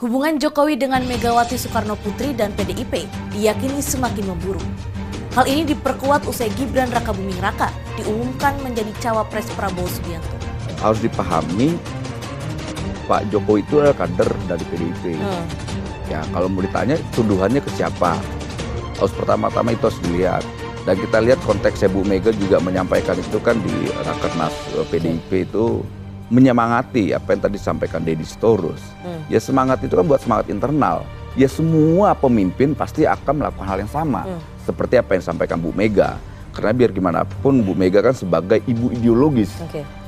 Hubungan Jokowi dengan Megawati Soekarno Putri dan PDIP diyakini semakin memburuk. Hal ini diperkuat usai Gibran Rakabuming Raka diumumkan menjadi cawapres Prabowo Subianto. Harus dipahami Pak Jokowi itu adalah kader dari PDIP. Ya, kalau mau ditanya tuduhannya ke siapa? Harus pertama-tama itu harus dilihat. Dan kita lihat konteksnya Bu Mega juga menyampaikan itu kan di Rakernas PDIP itu menyemangati apa yang tadi disampaikan Deddy Sitorus. Ya semangat itu kan buat semangat internal. Ya semua pemimpin pasti akan melakukan hal yang sama. Seperti apa yang disampaikan Bu Mega. Karena biar gimana pun Bu Mega kan sebagai ibu ideologis.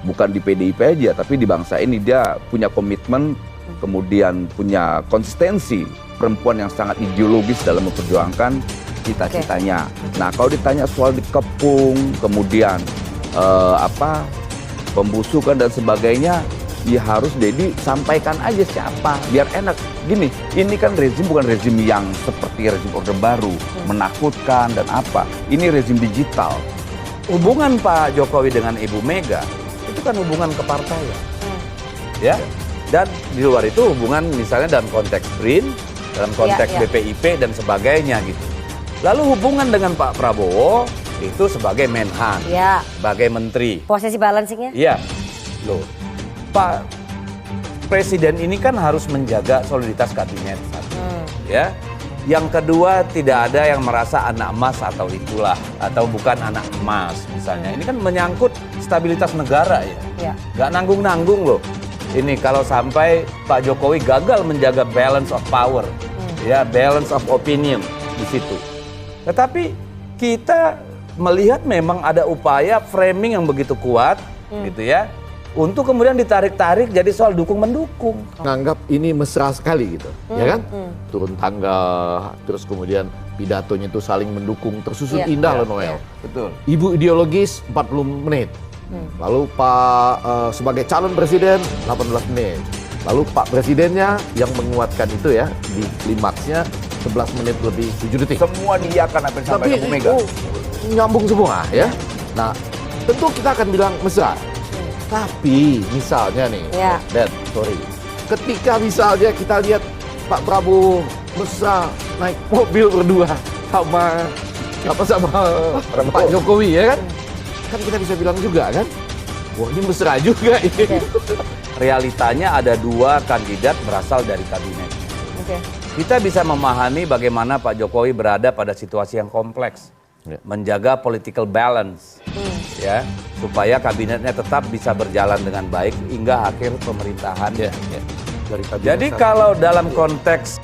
Bukan di PDIP aja tapi di bangsa ini dia punya komitmen, kemudian punya konsistensi. Perempuan yang sangat ideologis dalam memperjuangkan cita-citanya. Nah kalau ditanya soal dikepung, kemudian pembusukan dan sebagainya, ya harus Deddy sampaikan aja siapa, biar enak. Gini, ini kan rezim bukan rezim yang seperti rezim Orde Baru, menakutkan dan apa. Ini rezim digital. Hubungan Pak Jokowi dengan Ibu Mega, itu kan hubungan kepartaian. Ya, dan di luar itu hubungan misalnya dalam konteks BRIN, dalam konteks BPIP dan sebagainya gitu. Lalu hubungan dengan Pak Prabowo, itu sebagai Menhan, sebagai menteri. Posisi balancingnya? Iya, loh. Pak Presiden ini kan harus menjaga soliditas kabinet. Ya. Yang kedua, tidak ada yang merasa anak emas atau itulah, atau bukan anak emas misalnya. Ini kan menyangkut stabilitas negara ya. Gak nanggung-nanggung loh. Ini kalau sampai Pak Jokowi gagal menjaga balance of power, ya balance of opinion di situ. Tetapi kita melihat memang ada upaya framing yang begitu kuat gitu ya untuk kemudian ditarik-tarik jadi soal dukung-mendukung. Nganggap ini mesra sekali gitu, ya kan? Turun tangga, terus kemudian pidatonya itu saling mendukung, tersusun indah loh Noel. Betul. Ibu ideologis 40 menit. Lalu Pak sebagai calon presiden 18 menit. Lalu Pak presidennya yang menguatkan itu ya di klimaksnya 11 menit lebih 7 detik. Semua diiakan apa yang disampaikan Bu Mega. Nyambung semua ya. Nah, tentu kita akan bilang mesra. Tapi misalnya nih, Dan, sorry. Ketika misalnya kita lihat Pak Prabowo mesra naik mobil berdua sama Pak Jokowi ya kan? Kan kita bisa bilang juga kan, wah ini mesra juga ini. Realitanya ada dua kandidat berasal dari kabinet. Kita bisa memahami bagaimana Pak Jokowi berada pada situasi yang kompleks. Menjaga political balance. Ya, supaya kabinetnya tetap bisa berjalan dengan baik hingga akhir pemerintahan. Jadi kalau dalam konteks